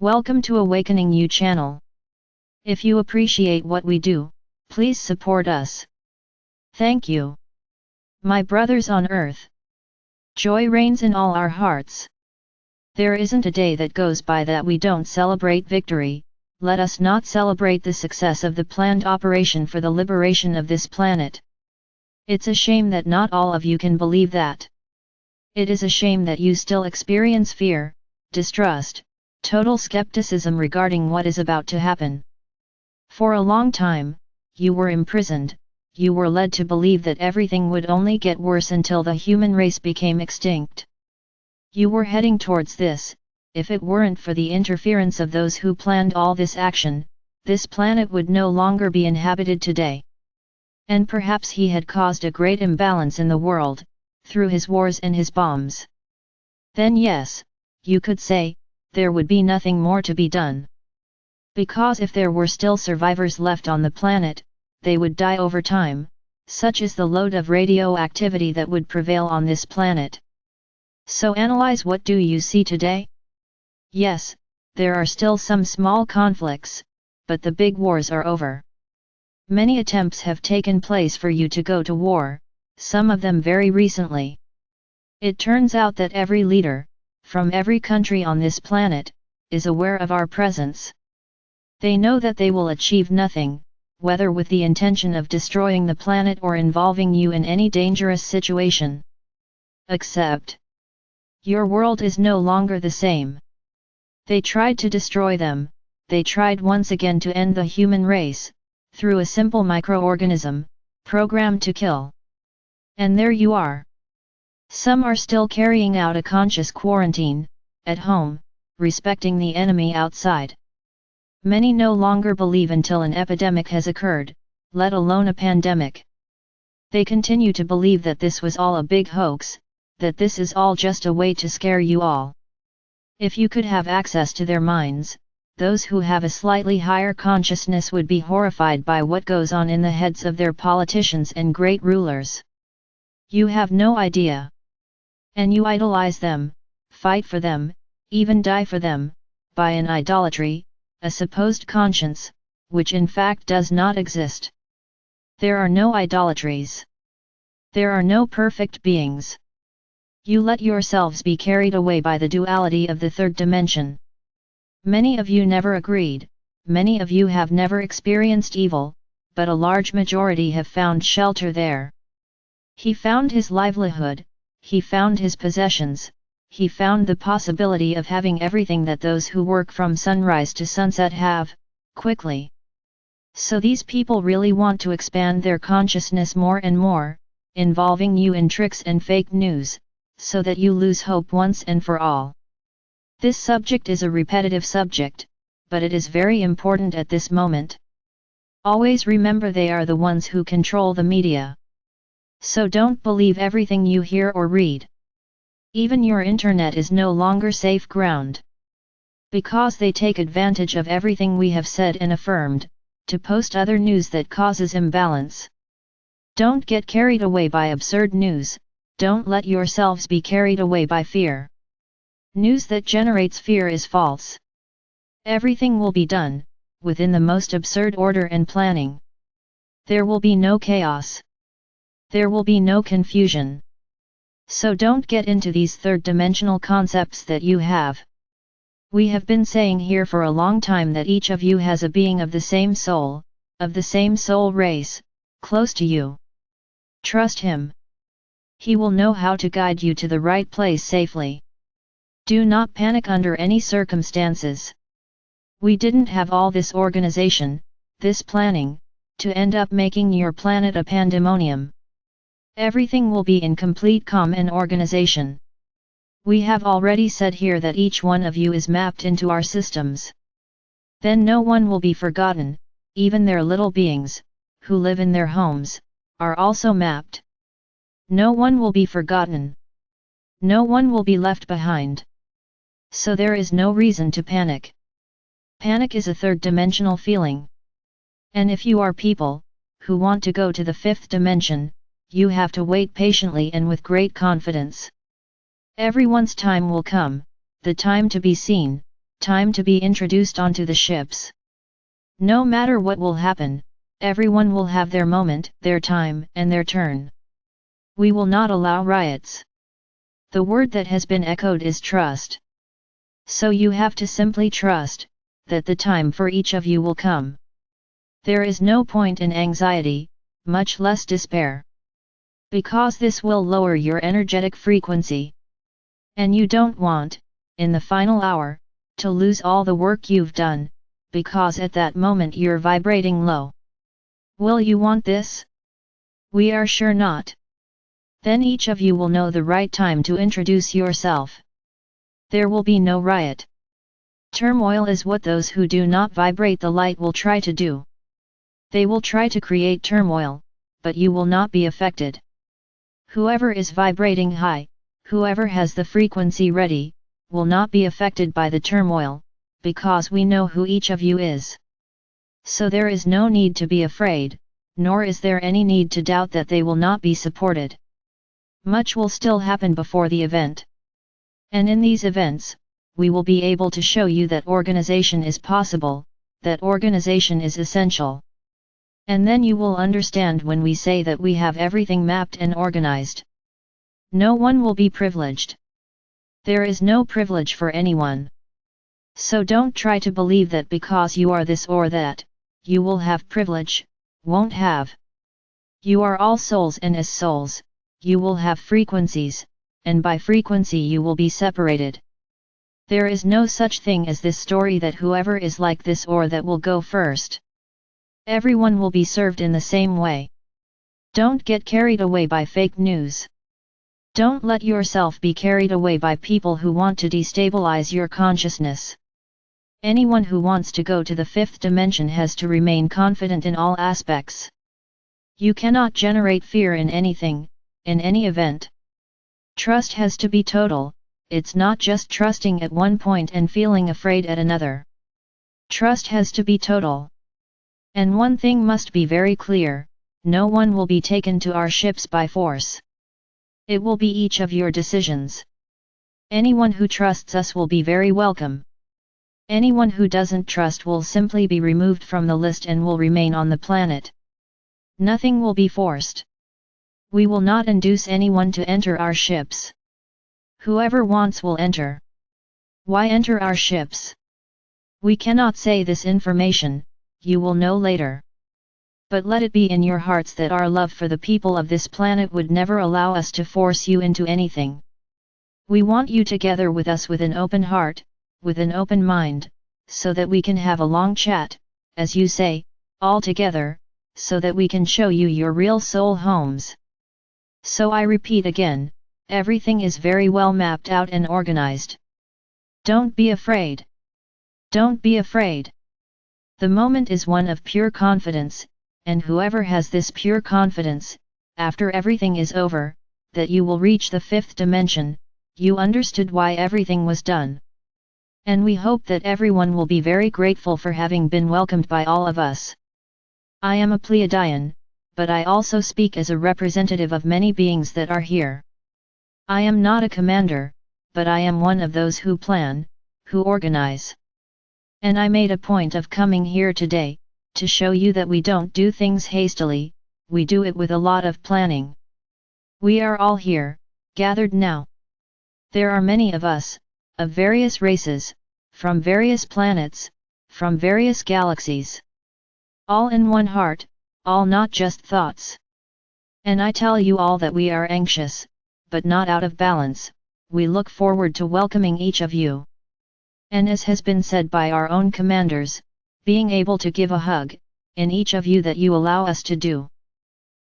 Welcome to AwakeningYOU channel. If you appreciate what we do, please support us. Thank you. My brothers on earth. Joy reigns in all our hearts. There isn't a day that goes by that we don't celebrate victory. Let us not celebrate the success of the planned operation for the liberation of this planet. It's a shame that not all of you can believe that. It is a shame that you still experience fear, distrust, total skepticism regarding what is about to happen. For a long time, you were imprisoned, you were led to believe that everything would only get worse until the human race became extinct. You were heading towards this. If it weren't for the interference of those who planned all this action, this planet would no longer be inhabited today. And perhaps he had caused a great imbalance in the world, through his wars and his bombs. Then yes, you could say, there would be nothing more to be done. Because if there were still survivors left on the planet, they would die over time, such is the load of radioactivity that would prevail on this planet. So analyze, what do you see today? Yes, there are still some small conflicts, but the big wars are over. Many attempts have taken place for you to go to war, some of them very recently. It turns out that every leader, from every country on this planet, is aware of our presence. They know that they will achieve nothing, whether with the intention of destroying the planet or involving you in any dangerous situation. Except, your world is no longer the same. They tried to destroy them, they tried once again to end the human race, through a simple microorganism, programmed to kill. And there you are. Some are still carrying out a conscious quarantine, at home, respecting the enemy outside. Many no longer believe until an epidemic has occurred, let alone a pandemic. They continue to believe that this was all a big hoax, that this is all just a way to scare you all. If you could have access to their minds, those who have a slightly higher consciousness would be horrified by what goes on in the heads of their politicians and great rulers. You have no idea. And you idolize them, fight for them, even die for them, by an idolatry, a supposed conscience, which in fact does not exist. There are no idolatries. There are no perfect beings. You let yourselves be carried away by the duality of the third dimension. Many of you never agreed, many of you have never experienced evil, but a large majority have found shelter there. He found his livelihood, he found his possessions, he found the possibility of having everything that those who work from sunrise to sunset have, quickly. So these people really want to expand their consciousness more and more, involving you in tricks and fake news, so that you lose hope once and for all. This subject is a repetitive subject, but it is very important at this moment. Always remember, they are the ones who control the media. So don't believe everything you hear or read. Even your internet is no longer safe ground. Because they take advantage of everything we have said and affirmed, to post other news that causes imbalance. Don't get carried away by absurd news. Don't let yourselves be carried away by fear. News that generates fear is false. Everything will be done, within the most absurd order and planning. There will be no chaos. There will be no confusion. So don't get into these third-dimensional concepts that you have. We have been saying here for a long time that each of you has a being of the same soul race, close to you. Trust him. He will know how to guide you to the right place safely. Do not panic under any circumstances. We didn't have all this organization, this planning, to end up making your planet a pandemonium. Everything will be in complete calm and organization. We have already said here that each one of you is mapped into our systems. Then no one will be forgotten, even their little beings, who live in their homes, are also mapped. No one will be forgotten. No one will be left behind. So there is no reason to panic. Panic is a third-dimensional feeling. And if you are people, who want to go to the fifth dimension, you have to wait patiently and with great confidence. Everyone's time will come, the time to be seen, time to be introduced onto the ships. No matter what will happen, everyone will have their moment, their time, and their turn. We will not allow riots. The word that has been echoed is trust. So you have to simply trust that the time for each of you will come. There is no point in anxiety, much less despair. Because this will lower your energetic frequency. And you don't want, in the final hour, to lose all the work you've done, because at that moment you're vibrating low. Will you want this? We are sure not. Then each of you will know the right time to introduce yourself. There will be no riot. Turmoil is what those who do not vibrate the light will try to do. They will try to create turmoil, but you will not be affected. Whoever is vibrating high, whoever has the frequency ready, will not be affected by the turmoil, because we know who each of you is. So there is no need to be afraid, nor is there any need to doubt that they will not be supported. Much will still happen before the event. And in these events, we will be able to show you that organization is possible, that organization is essential. And then you will understand when we say that we have everything mapped and organized. No one will be privileged. There is no privilege for anyone. So don't try to believe that because you are this or that, you will have privilege, won't have. You are all souls, and as souls, you will have frequencies, and by frequency you will be separated. There is no such thing as this story that whoever is like this or that will go first. Everyone will be served in the same way. Don't get carried away by fake news. Don't let yourself be carried away by people who want to destabilize your consciousness. Anyone who wants to go to the fifth dimension has to remain confident in all aspects. You cannot generate fear in anything, in any event. Trust has to be total, it's not just trusting at one point and feeling afraid at another. Trust has to be total. And one thing must be very clear, no one will be taken to our ships by force. It will be each of your decisions. Anyone who trusts us will be very welcome. Anyone who doesn't trust will simply be removed from the list and will remain on the planet. Nothing will be forced. We will not induce anyone to enter our ships. Whoever wants will enter. Why enter our ships? We cannot say this information, you will know later. But let it be in your hearts that our love for the people of this planet would never allow us to force you into anything. We want you together with us with an open heart, with an open mind, so that we can have a long chat, as you say, all together, so that we can show you your real soul homes. So I repeat again, everything is very well mapped out and organized. Don't be afraid. Don't be afraid. The moment is one of pure confidence, and whoever has this pure confidence, after everything is over, that you will reach the fifth dimension, you understood why everything was done. And we hope that everyone will be very grateful for having been welcomed by all of us. I am a Pleiadian, but I also speak as a representative of many beings that are here. I am not a commander, but I am one of those who plan, who organize. And I made a point of coming here today, to show you that we don't do things hastily, we do it with a lot of planning. We are all here, gathered now. There are many of us, of various races, from various planets, from various galaxies. All in one heart, all not just thoughts. And I tell you all that we are anxious, but not out of balance, we look forward to welcoming each of you. And as has been said by our own commanders, being able to give a hug, in each of you that you allow us to do.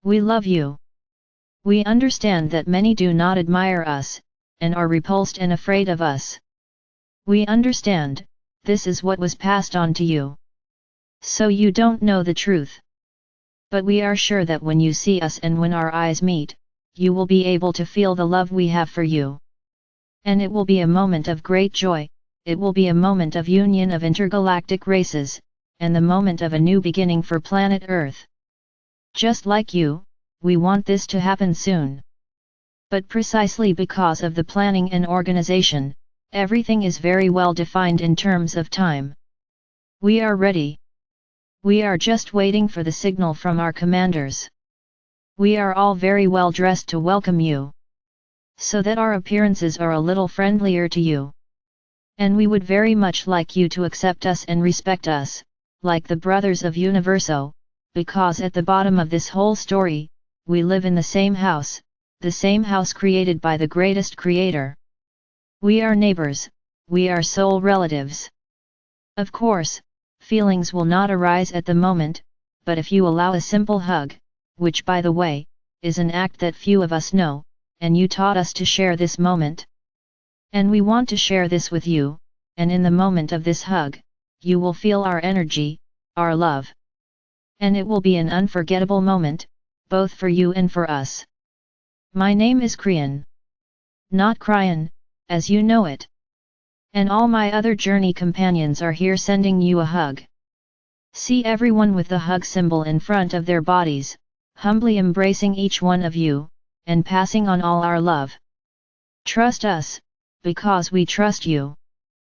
We love you. We understand that many do not admire us, and are repulsed and afraid of us. We understand, this is what was passed on to you. So you don't know the truth. But we are sure that when you see us and when our eyes meet, you will be able to feel the love we have for you. And it will be a moment of great joy. It will be a moment of union of intergalactic races, and the moment of a new beginning for planet Earth. Just like you, we want this to happen soon. But precisely because of the planning and organization, Everything is very well defined in terms of time. We are ready. We are just waiting for the signal from our commanders. We are all very well dressed to welcome you, so that our appearances are a little friendlier to you. And we would very much like you to accept us and respect us, like the brothers of Universo, because at the bottom of this whole story, we live in the same house created by the greatest creator. We are neighbors, we are soul relatives. Of course, feelings will not arise at the moment, but if you allow a simple hug, which by the way, is an act that few of us know, and you taught us to share this moment. And we want to share this with you, and in the moment of this hug, you will feel our energy, our love. And it will be an unforgettable moment, both for you and for us. My name is Krian. Not Kryan, as you know it. And all my other journey companions are here sending you a hug. See everyone with the hug symbol in front of their bodies, humbly embracing each one of you, and passing on all our love. Trust us, because we trust you.